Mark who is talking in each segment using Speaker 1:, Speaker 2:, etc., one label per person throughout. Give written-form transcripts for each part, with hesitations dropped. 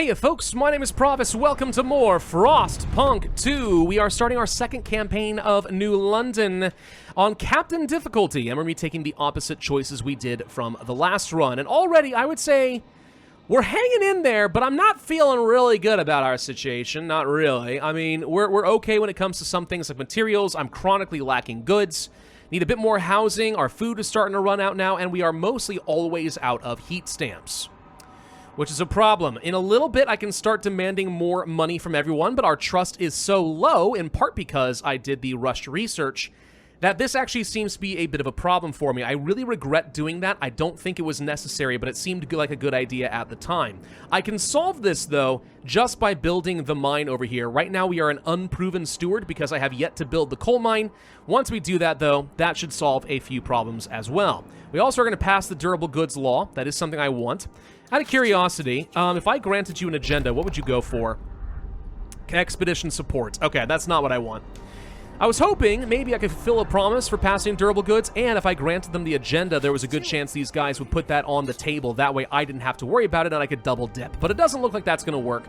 Speaker 1: Hey folks, my name is Pravus. Welcome to more Frostpunk 2. We are starting our second campaign of New London on Captain difficulty, and we're going to be taking the opposite choices we did from the last run. And already, I would say, we're hanging in there, but I'm not feeling really good about our situation. Not really. I mean, we're okay when it comes to some things like materials. I'm chronically lacking goods. Need a bit more housing. Our food is starting to run out now, and we are mostly always out of heat stamps, which is a problem. In a little bit, I can start demanding more money from everyone, but our trust is so low, in part because I did the rushed research, that this actually seems to be a bit of a problem for me. I really regret doing that. I don't think it was necessary, but it seemed like a good idea at the time. I can solve this, though, just by building the mine over here. Right now, we are an unproven steward because I have yet to build the coal mine. Once we do that, though, that should solve a few problems as well. We also are going to pass the durable goods law. That is something I want. Out of curiosity, if I granted you an agenda, what would you go for? Expedition support. Okay, that's not what I want. I was hoping maybe I could fulfill a promise for passing durable goods, and if I granted them the agenda, there was a good chance these guys would put that on the table. That way I didn't have to worry about it, and I could double dip. But it doesn't look like that's going to work.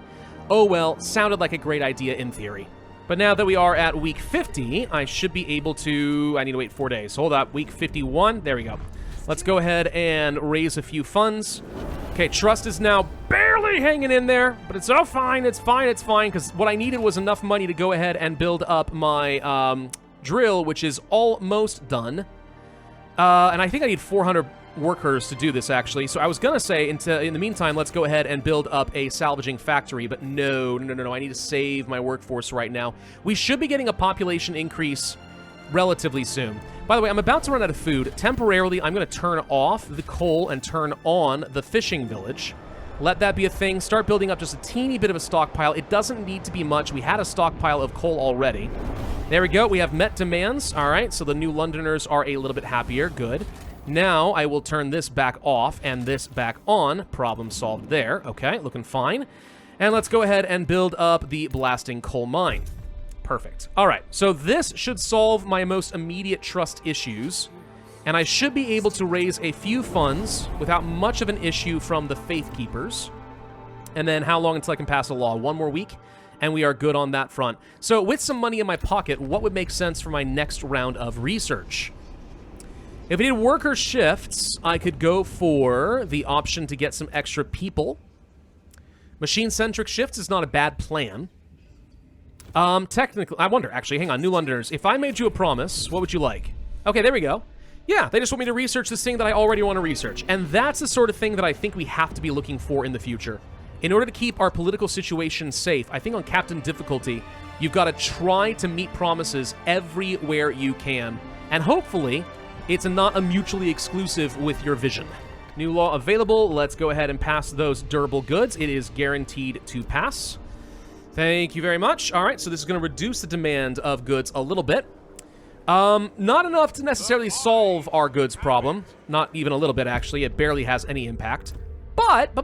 Speaker 1: Oh well, sounded like a great idea in theory. But now that we are at week 50, I should be able to... I need to wait 4 days. Hold up, week 51. There we go. Let's go ahead and raise a few funds. Okay, trust is now barely hanging in there, but it's all fine, it's fine, because what I needed was enough money to go ahead and build up my drill, which is almost done. And I think I need 400 workers to do this, actually. So I was going to say, in the meantime, let's go ahead and build up a salvaging factory, but no, I need to save my workforce right now. We should be getting a population increase relatively soon. By the way, I'm about to run out of food. Temporarily, I'm going to turn off the coal and turn on the fishing village. Let that be a thing. Start building up just a teeny bit of a stockpile. It doesn't need to be much. We had a stockpile of coal already. There we go. We have met demands. All right, so the New Londoners are a little bit happier. Good. Now, I will turn this back off and this back on. Problem solved there. Okay, looking fine. And let's go ahead and build up the blasting coal mine. Perfect. All right, so this should solve my most immediate trust issues, and I should be able to raise a few funds without much of an issue from the Faith Keepers. And then how long until I can pass a law? 1 more week, and we are good on that front. So with some money in my pocket, what would make sense for my next round of research? If I did worker shifts, I could go for the option to get some extra people. Machine-centric shifts is not a bad plan. Technically, I wonder, actually, hang on, New Londoners, if I made you a promise, what would you like? Okay, there we go. Yeah, they just want me to research this thing that I already want to research, and that's the sort of thing that I think we have to be looking for in the future. In order to keep our political situation safe, I think on Captain difficulty, you've got to try to meet promises everywhere you can, and hopefully, it's not a mutually exclusive with your vision. New law available, let's go ahead and pass those durable goods. It is guaranteed to pass. Thank you very much. All right, so this is going to reduce the demand of goods a little bit. Not enough to necessarily solve our goods problem. Not even a little bit, actually. It barely has any impact. But,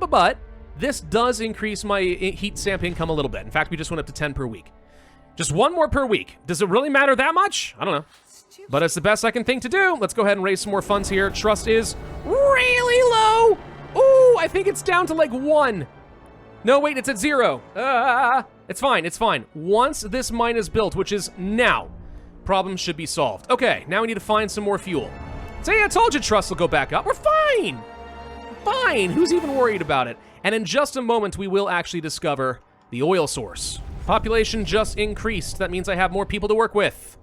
Speaker 1: this does increase my heat stamp income a little bit. In fact, we just went up to 10 per week. Just 1 more per week. Does it really matter that much? I don't know. But it's the best I can think to do. Let's go ahead and raise some more funds here. Trust is really low. Ooh, I think it's down to like 1. No, wait, it's at 0. It's fine, it's fine. Once this mine is built, which is now, problems should be solved. Okay, now we need to find some more fuel. See, I told you trust will go back up. We're fine. Fine, who's even worried about it? And in just a moment, we will actually discover the oil source. Population just increased. That means I have more people to work with.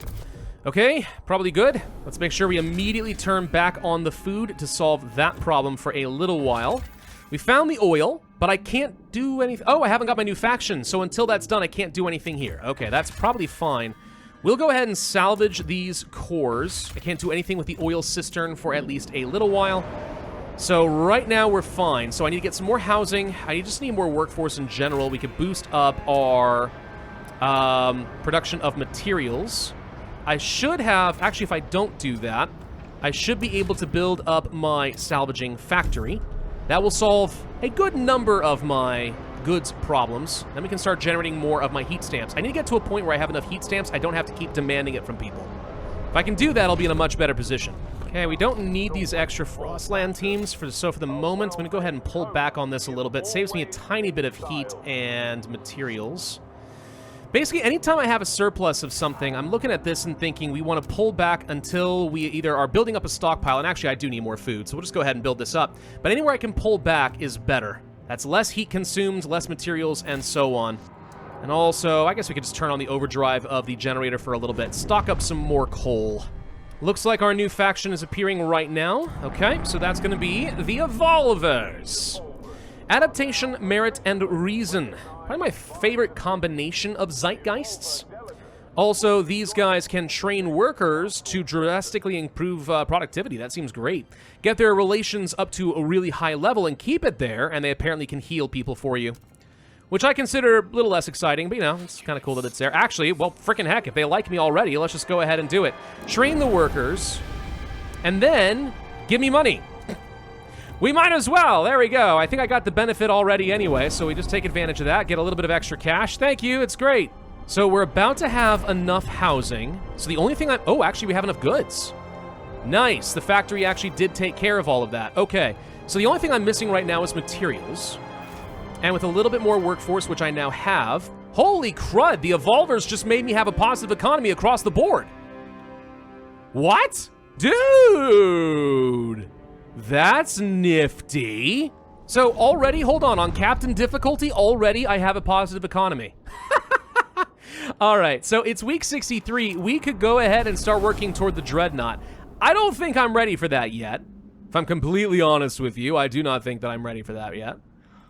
Speaker 1: Okay, probably good. Let's make sure we immediately turn back on the food to solve that problem for a little while. We found the oil, but I can't do anything. Oh, I haven't got my new faction, so until that's done, I can't do anything here. Okay, that's probably fine. We'll go ahead and salvage these cores. I can't do anything with the oil cistern for at least a little while. So right now, we're fine. So I need to get some more housing. I just need more workforce in general. We could boost up our production of materials. I should have... Actually, if I don't do that, I should be able to build up my salvaging factory. That will solve a good number of my goods problems. Then we can start generating more of my heat stamps. I need to get to a point where I have enough heat stamps, I don't have to keep demanding it from people. If I can do that, I'll be in a much better position. Okay, we don't need these extra Frostland teams, so for the moment, I'm going to go ahead and pull back on this a little bit. Saves me a tiny bit of heat and materials. Basically, anytime I have a surplus of something, I'm looking at this and thinking we want to pull back until we either are building up a stockpile, and actually I do need more food, so we'll just go ahead and build this up. But anywhere I can pull back is better. That's less heat consumed, less materials, and so on. And also, I guess we could just turn on the overdrive of the generator for a little bit. Stock up some more coal. Looks like our new faction is appearing right now. Okay, so that's going to be the Evolvers. Adaptation, merit, and reason. Probably my favorite combination of zeitgeists. Also, these guys can train workers to drastically improve productivity. That seems great. Get their relations up to a really high level and keep it there, and they apparently can heal people for you. Which I consider a little less exciting, but you know, it's kind of cool that it's there. Actually, well, frickin' heck, if they like me already, let's just go ahead and do it. Train the workers, and then give me money. We might as well. There we go. I think I got the benefit already anyway, so we just take advantage of that, get a little bit of extra cash. Thank you, it's great. So we're about to have enough housing. So the only thing oh, actually we have enough goods. Nice, the factory actually did take care of all of that. Okay, so the only thing I'm missing right now is materials. And with a little bit more workforce, which I now have, holy crud, the Evolvers just made me have a positive economy across the board. What? Dude, that's nifty. So already, hold on Captain difficulty, already I have a positive economy. All right, so it's week 63. We could go ahead and start working toward the dreadnought. I don't think I'm ready for that yet. If I'm completely honest with you, I do not think that I'm ready for that yet.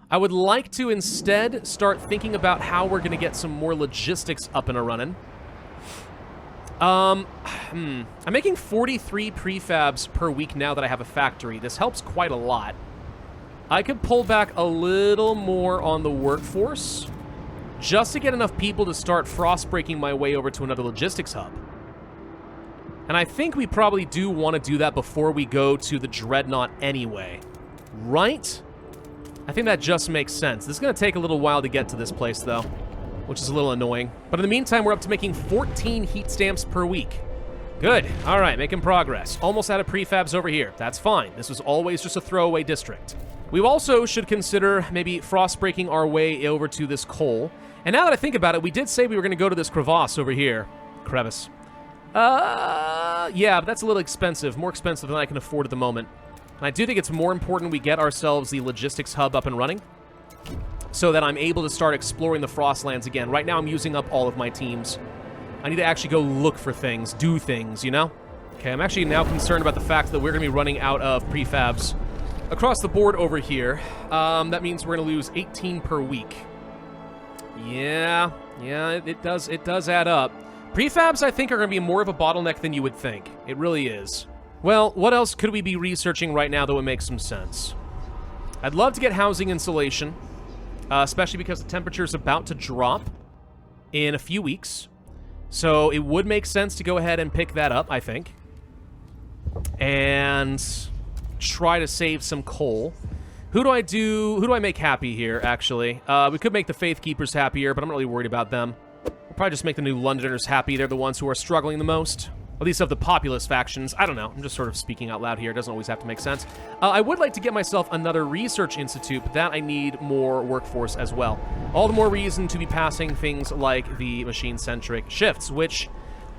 Speaker 1: I would like to instead start thinking about how we're going to get some more logistics up and a-running. I'm making 43 prefabs per week now that I have a factory. This helps quite a lot. I could pull back a little more on the workforce just to get enough people to start frost-breaking my way over to another logistics hub. And I think we probably do want to do that before we go to the dreadnought anyway. Right? I think that just makes sense. This is going to take a little while to get to this place, though, which is a little annoying. But in the meantime, we're up to making 14 heat stamps per week. Good. All right, making progress. Almost out of prefabs over here. That's fine. This was always just a throwaway district. We also should consider maybe frost-breaking our way over to this coal. And now that I think about it, we did say we were going to go to this crevasse over here. Crevice. Yeah, but that's a little expensive. More expensive than I can afford at the moment. And I do think it's more important we get ourselves the logistics hub up and running so that I'm able to start exploring the Frostlands again. Right now, I'm using up all of my teams. I need to actually go look for things, do things, you know? Okay, I'm actually now concerned about the fact that we're going to be running out of prefabs across the board over here. That means we're going to lose 18 per week. Yeah, it does add up. Prefabs, I think, are going to be more of a bottleneck than you would think. It really is. Well, what else could we be researching right now that would make some sense? I'd love to get housing insulation, especially because the temperature's about to drop in a few weeks. So it would make sense to go ahead and pick that up, I think. And try to save some coal. Who do I make happy here, actually? We could make the Faith Keepers happier, but I'm not really worried about them. We'll probably just make the New Londoners happy. They're the ones who are struggling the most. At least of the populous factions. I don't know. I'm just sort of speaking out loud here. It doesn't always have to make sense. I would like to get myself another research institute, but that I need more workforce as well. All the more reason to be passing things like the machine-centric shifts, which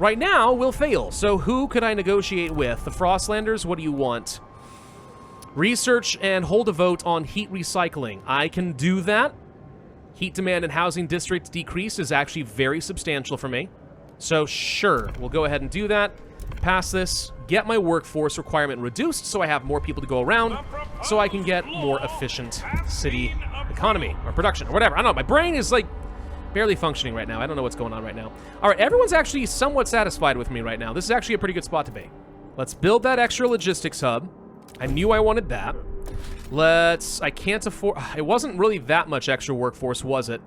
Speaker 1: right now will fail. So who could I negotiate with? The Frostlanders? What do you want? Research and hold a vote on heat recycling. I can do that. Heat demand and housing district decrease is actually very substantial for me. So sure, we'll go ahead and do that. Pass this, get my workforce requirement reduced so I have more people to go around, so I can get more efficient city economy or production or whatever. I don't know, my brain is like barely functioning right now. I don't know what's going on right now. All right, everyone's actually somewhat satisfied with me right now. This is actually a pretty good spot to be. Let's build that extra logistics hub. I knew I wanted that. I can't afford, it wasn't really that much extra workforce, was it?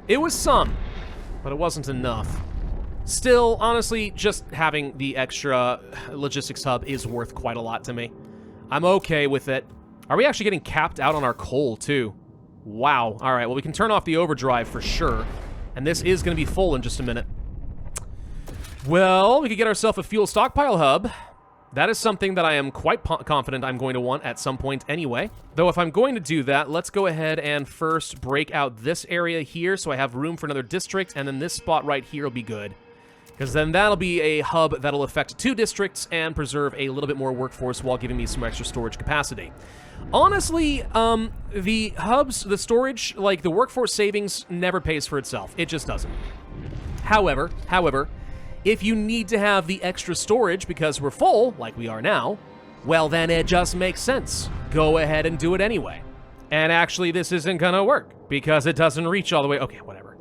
Speaker 1: It was some, but it wasn't enough. Still, honestly, just having the extra logistics hub is worth quite a lot to me. I'm okay with it. Are we actually getting capped out on our coal, too? Wow. All right, well, we can turn off the overdrive for sure. And this is going to be full in just a minute. Well, we could get ourselves a fuel stockpile hub. That is something that I am quite confident I'm going to want at some point anyway. Though if I'm going to do that, let's go ahead and first break out this area here so I have room for another district, and then this spot right here will be good. Because then that'll be a hub that'll affect 2 districts and preserve a little bit more workforce while giving me some extra storage capacity. Honestly, the hubs, the storage, like the workforce savings never pays for itself. It just doesn't. However, if you need to have the extra storage because we're full, like we are now, well then it just makes sense. Go ahead and do it anyway. And actually this isn't gonna work because it doesn't reach all the way. Okay, whatever.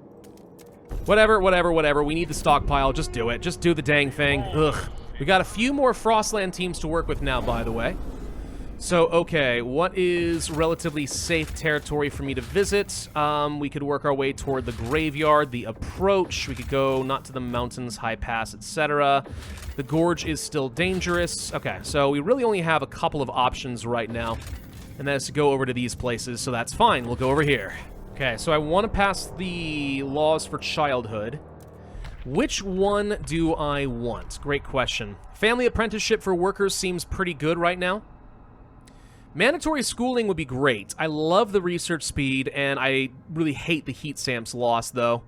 Speaker 1: Whatever. We need the stockpile. Just do it. Just do the dang thing. Ugh. We got a few more Frostland teams to work with now, by the way. So, okay, what is relatively safe territory for me to visit? We could work our way toward the graveyard, the approach. We could go not to the mountains, high pass, etc. The gorge is still dangerous. Okay, so we really only have a couple of options right now, and that is to go over to these places, so that's fine. We'll go over here. Okay, so I want to pass the laws for childhood. Which one do I want? Great question. Family apprenticeship for workers seems pretty good right now. Mandatory schooling would be great. I love the research speed, and I really hate the heat stamps loss, though.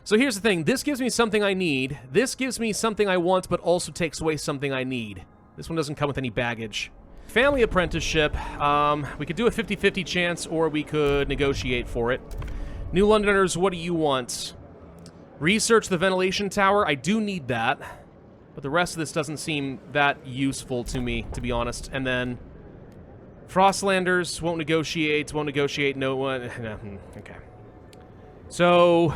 Speaker 1: So here's the thing. This gives me something I need. This gives me something I want, but also takes away something I need. This one doesn't come with any baggage. Family apprenticeship. We could do a 50-50 chance, or we could negotiate for it. New Londoners, what do you want? Research the ventilation tower. I do need that, but the rest of this doesn't seem that useful to me, to be honest. And then Frostlanders won't negotiate, no one. No, okay. So,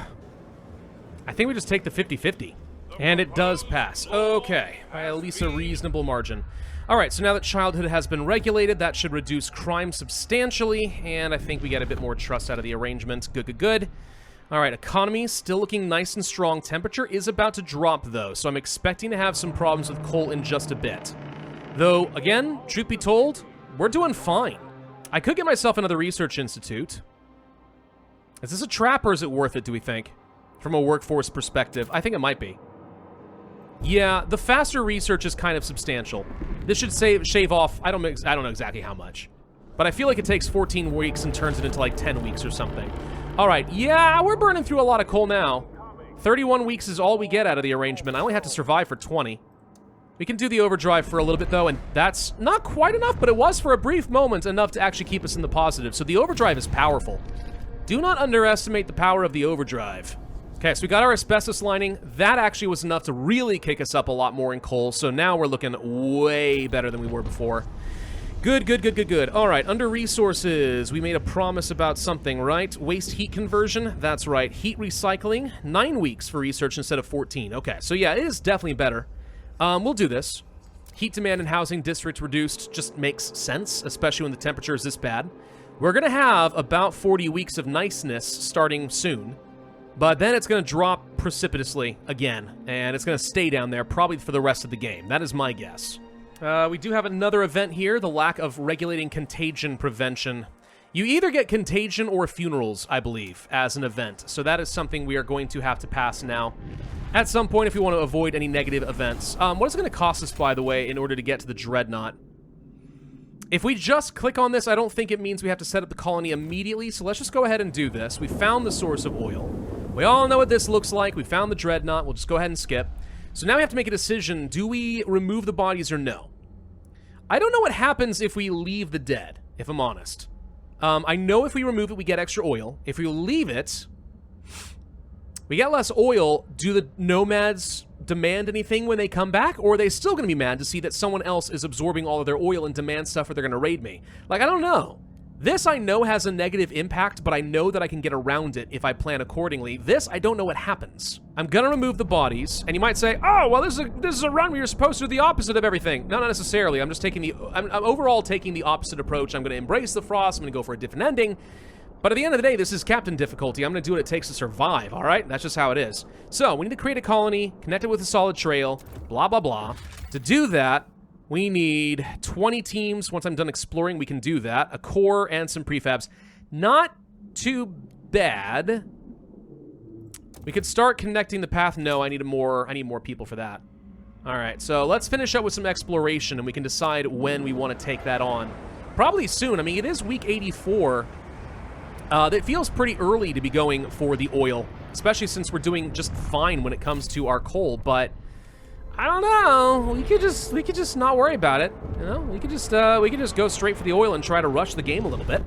Speaker 1: I think we just take the 50-50. And it does pass. Okay, by at least a reasonable margin. Alright, so now that childhood has been regulated, that should reduce crime substantially, and I think we get a bit more trust out of the arrangement. Good. Alright, economy still looking nice and strong. Temperature is about to drop, though, so I'm expecting to have some problems with coal in just a bit. Though, again, truth be told, we're doing fine. I could get myself another research institute. Is this a trap, or is it worth it, do we think? From a workforce perspective, I think it might be. Yeah, the faster research is kind of substantial. This should shave off, I don't know exactly how much. But I feel like it takes 14 weeks and turns it into like 10 weeks or something. Alright, yeah, we're burning through a lot of coal now. 31 weeks is all we get out of the arrangement. I only have to survive for 20. We can do the overdrive for a little bit, though, and that's not quite enough, but it was for a brief moment enough to actually keep us in the positive. So the overdrive is powerful. Do not underestimate the power of the overdrive. Okay, so we got our asbestos lining. That actually was enough to really kick us up a lot more in coal, so now we're looking way better than we were before. Good. All right, under resources, we made a promise about something, right? Waste heat conversion, that's right. Heat recycling, 9 weeks for research instead of 14. Okay, so yeah, it is definitely better. We'll do this. Heat demand in housing districts reduced just makes sense, especially when the temperature is this bad. We're going to have about 40 weeks of niceness starting soon, but then it's going to drop precipitously again, and it's going to stay down there probably for the rest of the game. That is my guess. We do have another event here, the lack of regulating contagion prevention. You either get contagion or funerals, I believe, as an event, so that is something we are going to have to pass now at some point if we want to avoid any negative events. What is it going to cost us, by the way, in order to get to the dreadnought? If we just click on this, I don't think it means we have to set up the colony immediately, so let's just go ahead and do this. We found the source of oil. We all know what this looks like. We found the dreadnought. We'll just go ahead and skip. So now we have to make a decision. Do we remove the bodies or no? I don't know what happens if we leave the dead, if I'm honest. I know if we remove it, we get extra oil. If we leave it, we get less oil. Do the nomads demand anything when they come back, or are they still going to be mad to see that someone else is absorbing all of their oil and demand stuff, or they're going to raid me? Like, I don't know. This I know has a negative impact, but I know that I can get around it if I plan accordingly. This, I don't know what happens. I'm gonna remove the bodies, and you might say, oh, well, this is a run where you're supposed to do the opposite of everything. No, not necessarily. I'm just taking I'm overall taking the opposite approach. I'm gonna embrace the frost. I'm gonna go for a different ending. But at the end of the day, this is captain difficulty. I'm gonna do what it takes to survive, all right? That's just how it is. So, we need to create a colony, connect it with a solid trail, blah, blah, blah. To do that, we need 20 teams. Once I'm done exploring, we can do that. A core and some prefabs. Not too bad. We could start connecting the path. No, I need more people for that. All right, so let's finish up with some exploration, and we can decide when we want to take that on. Probably soon. I mean, it is week 84. It feels pretty early to be going for the oil, especially since we're doing just fine when it comes to our coal, but I don't know. We could just not worry about it. You know, we could just go straight for the oil and try to rush the game a little bit.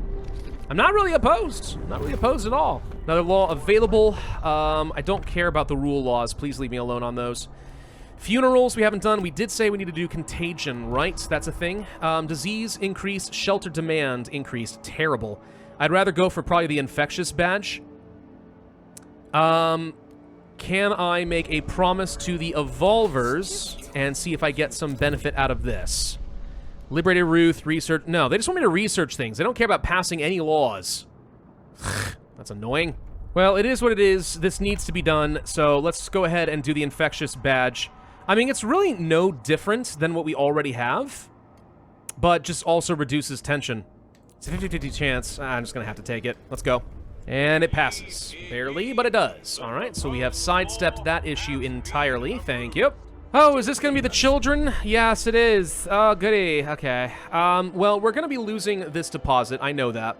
Speaker 1: I'm not really opposed. Not really opposed at all. Another law available. I don't care about the rule laws. Please leave me alone on those. Funerals we haven't done. We did say we need to do contagion, right? That's a thing. Disease increase, shelter demand increased. Terrible. I'd rather go for probably the infectious badge. Can I make a promise to the evolvers and see if I get some benefit out of this? Liberated Ruth, research. No, they just want me to research things. They don't care about passing any laws. That's annoying. Well, it is what it is. This needs to be done, so let's go ahead and do the infectious badge. I mean, it's really no different than what we already have, but just also reduces tension. It's a 50-50 chance. I'm just going to have to take it. Let's go. And it passes. Barely, but it does. All right, so we have sidestepped that issue entirely. Thank you. Oh, is this going to be the children? Yes, it is. Oh, goody. Okay. Well, we're going to be losing this deposit. I know that.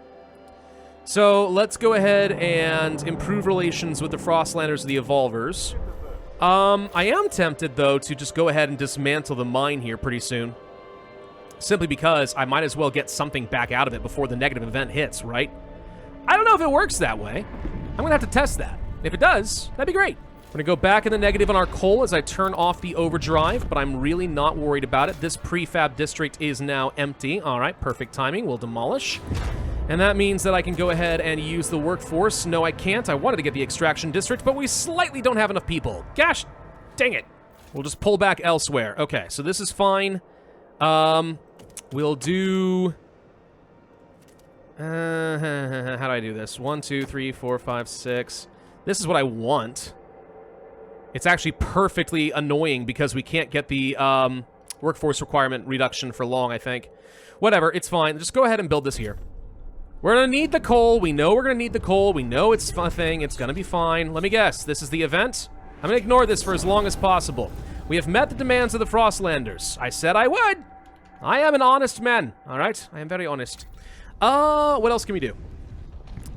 Speaker 1: So let's go ahead and improve relations with the Frostlanders and the Evolvers. I am tempted, though, to just go ahead and dismantle the mine here pretty soon. Simply because I might as well get something back out of it before the negative event hits, right? I don't know if it works that way. I'm going to have to test that. If it does, that'd be great. I'm going to go back in the negative on our coal as I turn off the overdrive, but I'm really not worried about it. This prefab district is now empty. All right, perfect timing. We'll demolish. And that means that I can go ahead and use the workforce. No, I can't. I wanted to get the extraction district, but we slightly don't have enough people. Gosh, dang it. We'll just pull back elsewhere. Okay, so this is fine. We'll do... how do I do this? 1, 2, 3, 4, 5, 6. This is what I want. It's actually perfectly annoying because we can't get the workforce requirement reduction for long, I think. Whatever, it's fine. Just go ahead and build this here. We're going to need the coal. We know we're going to need the coal. We know it's a thing. It's going to be fine. Let me guess. This is the event? I'm going to ignore this for as long as possible. We have met the demands of the Frostlanders. I said I would. I am an honest man. All right? I am very honest. What else can we do?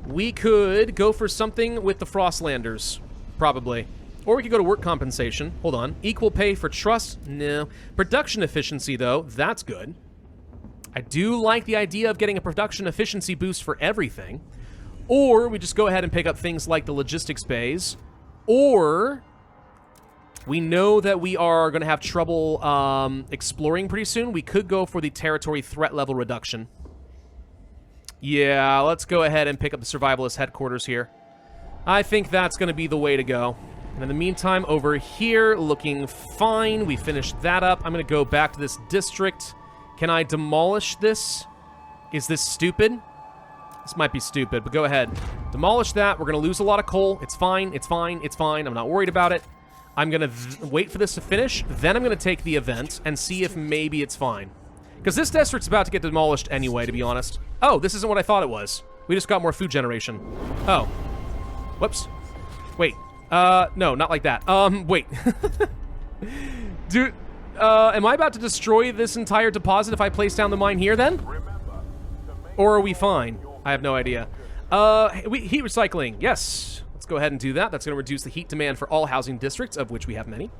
Speaker 1: We could go for something with the Frostlanders. Probably. Or we could go to work compensation. Hold on. Equal pay for trust? No. Production efficiency, though. That's good. I do like the idea of getting a production efficiency boost for everything. Or we just go ahead and pick up things like the logistics bays. Or we know that we are going to have trouble exploring pretty soon. We could go for the territory threat level reduction. Yeah, let's go ahead and pick up the survivalist headquarters here. I think that's going to be the way to go. And in the meantime, over here, looking fine. We finished that up. I'm going to go back to this district. Can I demolish this? Is this stupid? This might be stupid, but go ahead. Demolish that. We're going to lose a lot of coal. It's fine. It's fine. It's fine. I'm not worried about it. I'm going to wait for this to finish. Then I'm going to take the event and see if maybe it's fine. Because this district's about to get demolished anyway, to be honest. Oh, this isn't what I thought it was. We just got more food generation. Oh. Whoops. Wait. No, not like that. Wait. Dude, am I about to destroy this entire deposit if I place down the mine here, then? Or are we fine? I have no idea. Heat recycling. Yes. Let's go ahead and do that. That's going to reduce the heat demand for all housing districts, of which we have many.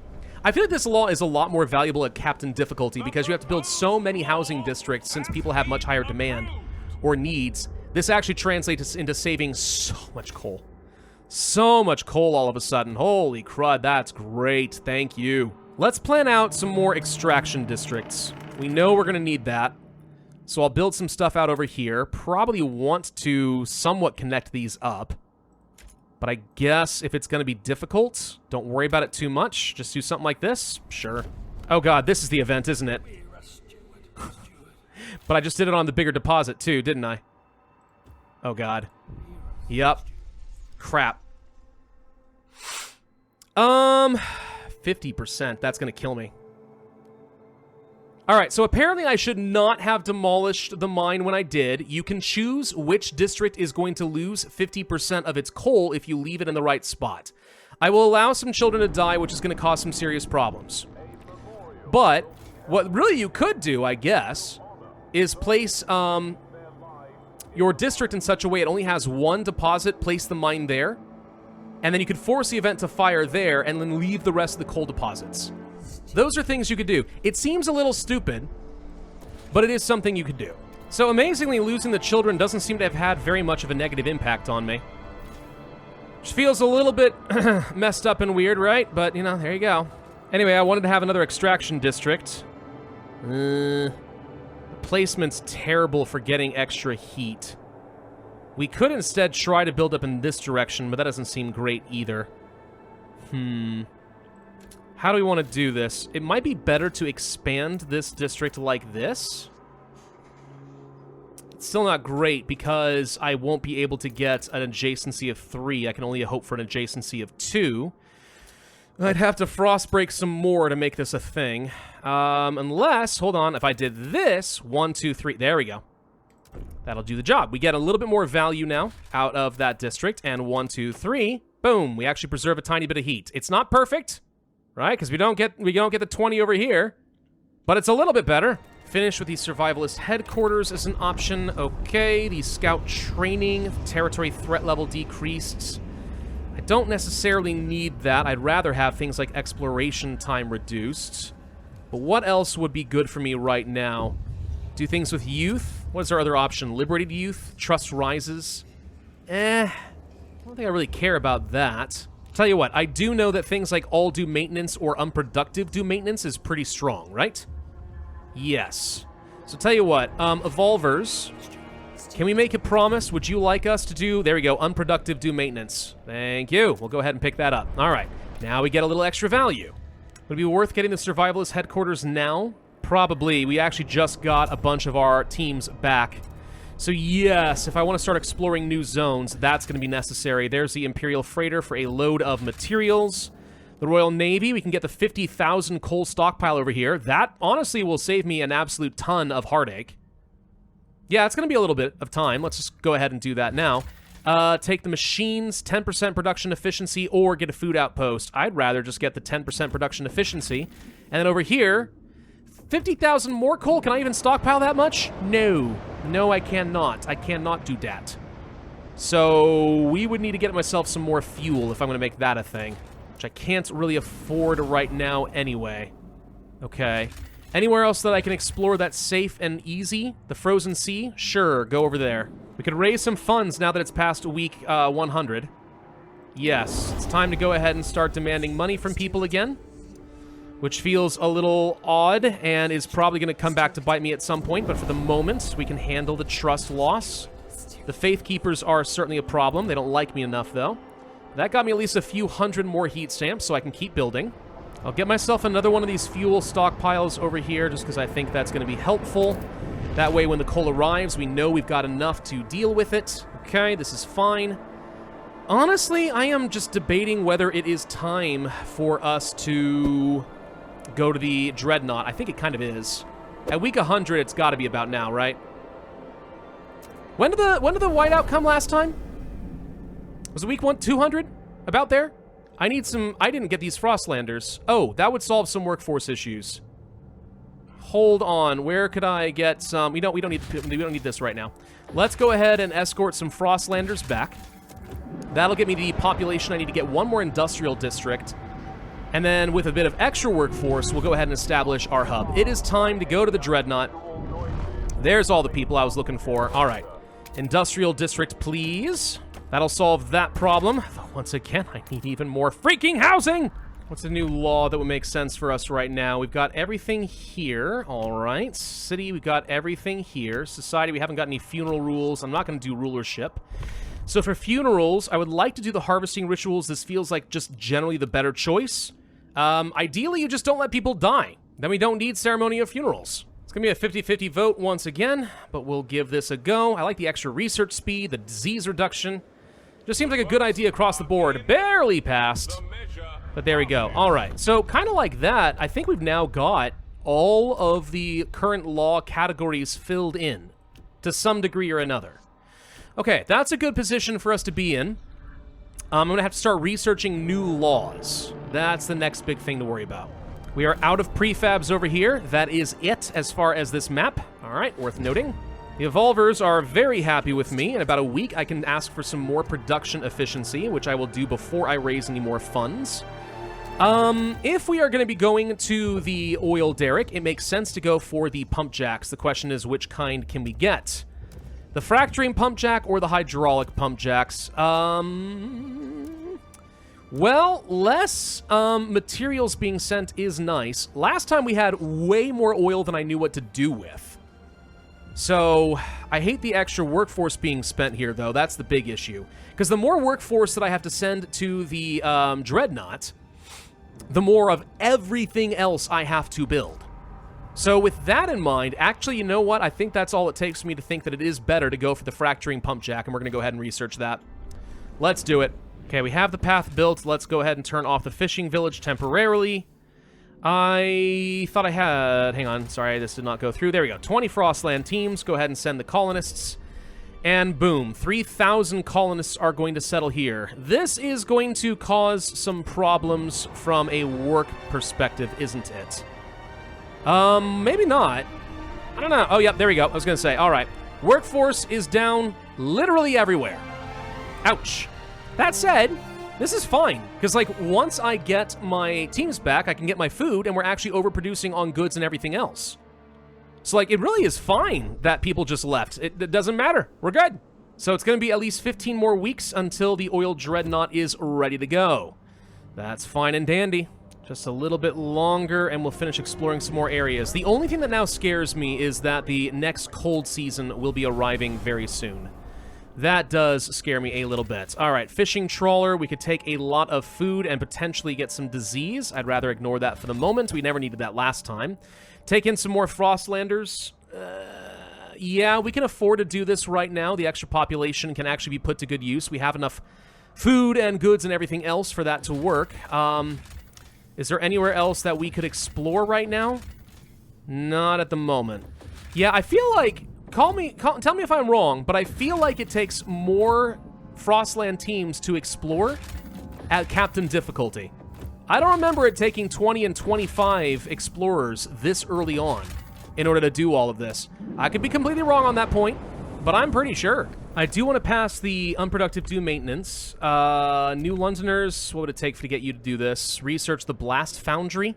Speaker 1: I feel like this law is a lot more valuable at Captain difficulty because you have to build so many housing districts since people have much higher demand or needs. This actually translates into saving so much coal. So much coal all of a sudden. Holy crud, that's great. Thank you. Let's plan out some more extraction districts. We know we're going to need that. So I'll build some stuff out over here. Probably want to somewhat connect these up. But I guess if it's going to be difficult, don't worry about it too much. Just do something like this. Sure. Oh god, this is the event, isn't it? But I just did it on the bigger deposit too, didn't I? Oh god. Yup. Crap. 50%. That's going to kill me. Alright, so apparently I should not have demolished the mine when I did. You can choose which district is going to lose 50% of its coal if you leave it in the right spot. I will allow some children to die, which is going to cause some serious problems. But what really you could do, I guess, is place your district in such a way it only has one deposit, place the mine there, and then you could force the event to fire there and then leave the rest of the coal deposits. Those are things you could do. It seems a little stupid, but it is something you could do. So amazingly, losing the children doesn't seem to have had very much of a negative impact on me. Which feels a little bit messed up and weird, right? But, you know, there you go. Anyway, I wanted to have another extraction district. The placement's terrible for getting extra heat. We could instead try to build up in this direction, but that doesn't seem great either. How do we want to do this? It might be better to expand this district like this. It's still not great because I won't be able to get an adjacency of 3. I can only hope for an adjacency of 2. I'd have to frostbreak some more to make this a thing. Unless, hold on, if I did this, 1, 2, 3, there we go. That'll do the job. We get a little bit more value now out of that district, and 1, 2, 3, boom, we actually preserve a tiny bit of heat. It's not perfect, right? Because we don't get the 20 over here, but it's a little bit better. Finish with the survivalist headquarters as an option. Okay, the scout training, territory threat level decreased. I don't necessarily need that. I'd rather have things like exploration time reduced. But what else would be good for me right now? Do things with youth? What is our other option? Liberated youth? Trust rises? I don't think I really care about that. Tell you what, I do know that things like all do maintenance or unproductive do maintenance is pretty strong, right? Yes. So tell you what, evolvers, can we make a promise? Would you like us to do, there we go, unproductive do maintenance. Thank you. We'll go ahead and pick that up. All right. Now we get a little extra value. Would it be worth getting the survivalist headquarters now? Probably. We actually just got a bunch of our teams back. So yes, if I want to start exploring new zones, that's going to be necessary. There's the Imperial Freighter for a load of materials. The Royal Navy, we can get the 50,000 coal stockpile over here. That, honestly, will save me an absolute ton of heartache. Yeah, it's going to be a little bit of time. Let's just go ahead and do that now. Take the machines, 10% production efficiency, or get a food outpost. I'd rather just get the 10% production efficiency. And then over here, 50,000 more coal. Can I even stockpile that much? No. No, I cannot. I cannot do that. So we would need to get myself some more fuel if I'm going to make that a thing. Which I can't really afford right now anyway. Okay. Anywhere else that I can explore that's safe and easy? The Frozen Sea? Sure, go over there. We could raise some funds now that it's past week 100. Yes, it's time to go ahead and start demanding money from people again. Which feels a little odd and is probably going to come back to bite me at some point, but for the moment, we can handle the trust loss. The Faith Keepers are certainly a problem. They don't like me enough, though. That got me at least a few hundred more heat stamps, so I can keep building. I'll get myself another one of these fuel stockpiles over here, just because I think that's going to be helpful. That way, when the coal arrives, we know we've got enough to deal with it. Okay, this is fine. Honestly, I am just debating whether it is time for us to go to the dreadnought. I think it kind of is. At week 100, it's got to be about now, right? When did the whiteout come last time? Was it week 200? About there? I need some... I didn't get these Frostlanders. Oh, that would solve some workforce issues. Hold on. Where could I get some... We don't need this right now. Let's go ahead and escort some Frostlanders back. That'll get me the population I need to get one more industrial district. And then with a bit of extra workforce, we'll go ahead and establish our hub. It is time to go to the dreadnought. There's all the people I was looking for. All right. Industrial district, please. That'll solve that problem. Though once again, I need even more freaking housing! What's the new law that would make sense for us right now? We've got everything here. All right. City, we've got everything here. Society, we haven't got any funeral rules. I'm not going to do rulership. So for funerals, I would like to do the harvesting rituals. This feels like just generally the better choice. Ideally, you just don't let people die. Then we don't need ceremonial funerals. It's going to be a 50-50 vote once again, but we'll give this a go. I like the extra research speed, the disease reduction. Just seems like a good idea across the board. Barely passed, but there we go. All right, so kind of like that, I think we've now got all of the current law categories filled in to some degree or another. Okay, that's a good position for us to be in. I'm going to have to start researching new laws. That's the next big thing to worry about. We are out of prefabs over here. That is it as far as this map. All right, worth noting. The Evolvers are very happy with me. In about a week, I can ask for some more production efficiency, which I will do before I raise any more funds. If we are going to be going to the oil derrick, it makes sense to go for the pump jacks. The question is, which kind can we get? The fracturing pump jack or the hydraulic pump jacks? Well, less materials being sent is nice. Last time we had way more oil than I knew what to do with. So, I hate the extra workforce being spent here, though. That's the big issue. Because the more workforce that I have to send to the dreadnought, the more of everything else I have to build. So with that in mind, actually, you know what? I think that's all it takes for me to think that it is better to go for the fracturing pump jack, and we're going to go ahead and research that. Let's do it. Okay, we have the path built. Let's go ahead and turn off the fishing village temporarily. I thought I had... Hang on. Sorry, this did not go through. There we go. 20 Frostland teams. Go ahead and send the colonists. And boom. 3,000 colonists are going to settle here. This is going to cause some problems from a work perspective, isn't it? Maybe not. I don't know. Oh, yep, there we go. I was going to say, all right. Workforce is down literally everywhere. Ouch. That said, this is fine. Because, like, once I get my teams back, I can get my food, and we're actually overproducing on goods and everything else. So, like, it really is fine that people just left. It doesn't matter. We're good. So it's going to be at least 15 more weeks until the oil dreadnought is ready to go. That's fine and dandy. Just a little bit longer, and we'll finish exploring some more areas. The only thing that now scares me is that the next cold season will be arriving very soon. That does scare me a little bit. All right, fishing trawler. We could take a lot of food and potentially get some disease. I'd rather ignore that for the moment. We never needed that last time. Take in some more Frostlanders. Yeah, we can afford to do this right now. The extra population can actually be put to good use. We have enough food and goods and everything else for that to work. Is there anywhere else that we could explore right now? Not at the moment. Yeah, I feel like... tell me if I'm wrong, but I feel like it takes more Frostland teams to explore at Captain difficulty. I don't remember it taking 20 and 25 explorers this early on in order to do all of this. I could be completely wrong on that point, but I'm pretty sure. I do want to pass the unproductive do maintenance. New Londoners, what would it take to get you to do this? Research the blast foundry.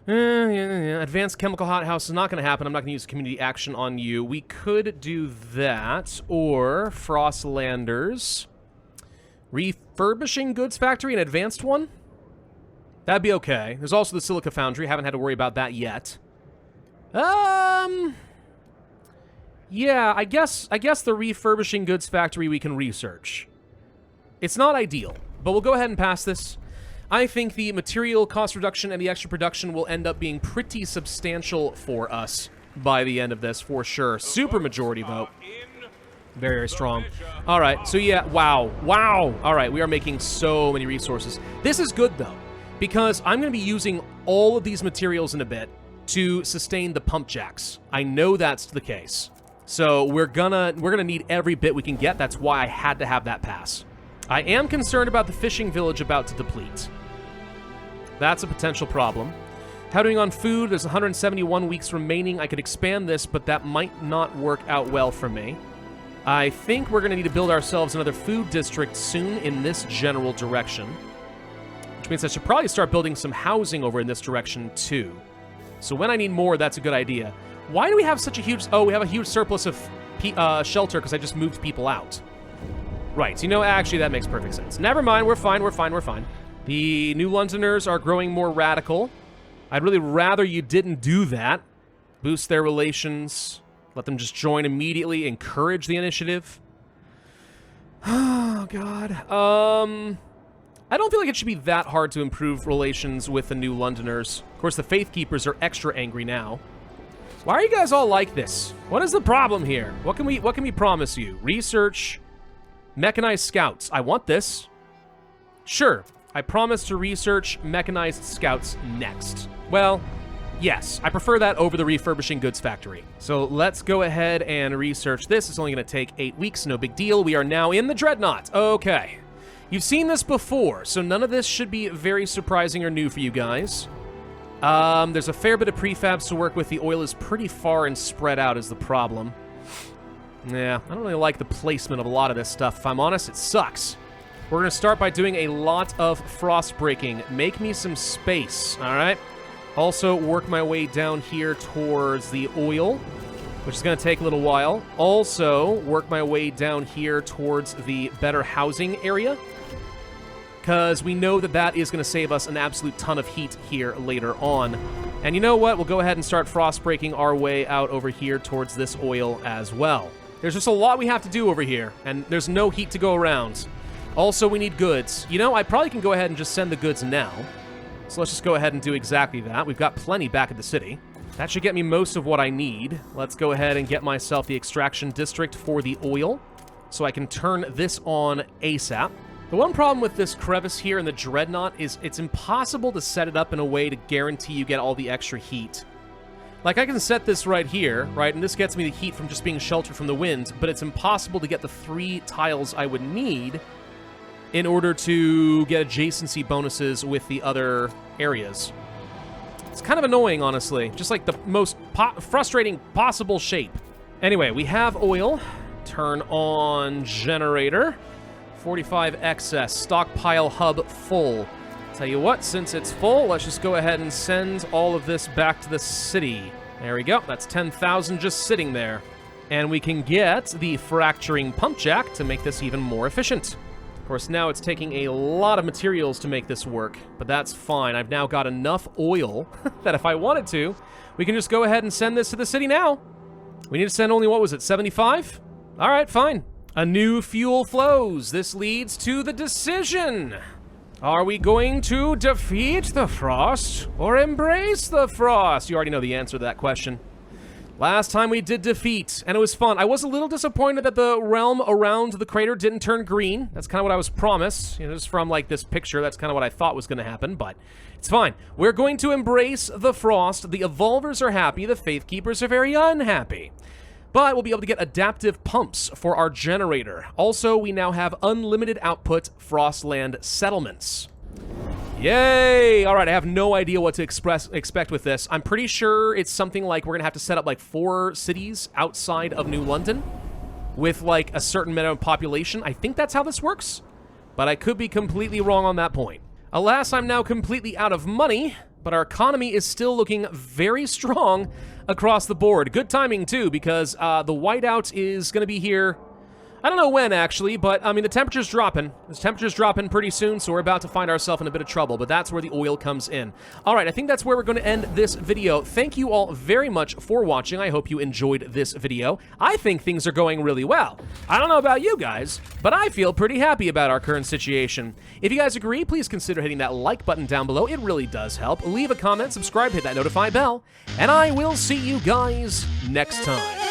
Speaker 1: Yeah. Advanced chemical hothouse is not going to happen. I'm not going to use community action on you. We could do that, or Frostlanders. Refurbishing goods factory, an advanced one? That'd be okay. There's also the silica foundry. Haven't had to worry about that yet. Yeah, I guess the refurbishing goods factory we can research. It's not ideal, but we'll go ahead and pass this. I think the material cost reduction and the extra production will end up being pretty substantial for us by the end of this, for sure. Super majority vote. Very, very strong. All right, so yeah, wow. All right, we are making so many resources. This is good, though, because I'm going to be using all of these materials in a bit to sustain the pump jacks. I know that's the case. So we're gonna need every bit we can get. That's why I had to have that pass. I am concerned about the fishing village about to deplete. That's a potential problem. How doing on food? There's 171 weeks remaining. I could expand this, but that might not work out well for me. I think we're going to need to build ourselves another food district soon in this general direction. Which means I should probably start building some housing over in this direction, too. So when I need more, that's a good idea. Why do we have such a huge... Oh, we have a huge surplus of shelter because I just moved people out. Right, you know, actually, that makes perfect sense. Never mind, we're fine. The New Londoners are growing more radical. I'd really rather you didn't do that. Boost their relations. Let them just join immediately. Encourage the initiative. Oh, God. I don't feel like it should be that hard to improve relations with the New Londoners. Of course, the Faith Keepers are extra angry now. Why are you guys all like this? What is the problem here? What can we promise you? Research... Mechanized scouts. I want this. Sure. I promise to research mechanized scouts next. Well, yes. I prefer that over the refurbishing goods factory. So let's go ahead and research this. It's only going to take 8 weeks. No big deal. We are now in the dreadnought. Okay. You've seen this before, so none of this should be very surprising or new for you guys. There's a fair bit of prefabs to work with. The oil is pretty far and spread out is the problem. Yeah, I don't really like the placement of a lot of this stuff. If I'm honest, it sucks. We're going to start by doing a lot of frost breaking. Make me some space, all right? Also, work my way down here towards the oil, which is going to take a little while. Also, work my way down here towards the better housing area, because we know that that is going to save us an absolute ton of heat here later on. And you know what? We'll go ahead and start frost breaking our way out over here towards this oil as well. There's just a lot we have to do over here, and there's no heat to go around. Also, we need goods. You know, I probably can go ahead and just send the goods now. So let's just go ahead and do exactly that. We've got plenty back at the city. That should get me most of what I need. Let's go ahead and get myself the extraction district for the oil, so I can turn this on ASAP. The one problem with this crevice here in the dreadnought is it's impossible to set it up in a way to guarantee you get all the extra heat. Like, I can set this right here, right, and this gets me the heat from just being sheltered from the wind, but it's impossible to get the 3 tiles I would need in order to get adjacency bonuses with the other areas. It's kind of annoying, honestly. Just like the most frustrating possible shape. Anyway, we have oil. Turn on generator. 45 excess. Stockpile hub full. Tell you what, since it's full, let's just go ahead and send all of this back to the city. There we go. That's 10,000 just sitting there. And we can get the fracturing pump jack to make this even more efficient. Of course, now it's taking a lot of materials to make this work, but that's fine. I've now got enough oil that if I wanted to, we can just go ahead and send this to the city now. We need to send only, what was it, 75? All right, fine. A new fuel flows. This leads to the decision. Are we going to defeat the Frost or embrace the Frost? You already know the answer to that question. Last time we did defeat, and it was fun. I was a little disappointed that the realm around the crater didn't turn green. That's kind of what I was promised. You know, just from, like, this picture, that's kind of what I thought was going to happen, but it's fine. We're going to embrace the Frost. The Evolvers are happy. The Faith Keepers are very unhappy. But we'll be able to get adaptive pumps for our generator. Also, we now have unlimited output Frostland settlements. Yay! All right, I have no idea what to expect with this. I'm pretty sure it's something like we're going to have to set up like 4 cities outside of New London with like a certain minimum population. I think that's how this works, but I could be completely wrong on that point. Alas, I'm now completely out of money, but our economy is still looking very strong across the board. Good timing, too, because the whiteout is going to be here. I don't know when, actually, but, I mean, the temperature's dropping. The temperature's dropping pretty soon, so we're about to find ourselves in a bit of trouble, but that's where the oil comes in. All right, I think that's where we're going to end this video. Thank you all very much for watching. I hope you enjoyed this video. I think things are going really well. I don't know about you guys, but I feel pretty happy about our current situation. If you guys agree, please consider hitting that like button down below. It really does help. Leave a comment, subscribe, hit that notify bell, and I will see you guys next time.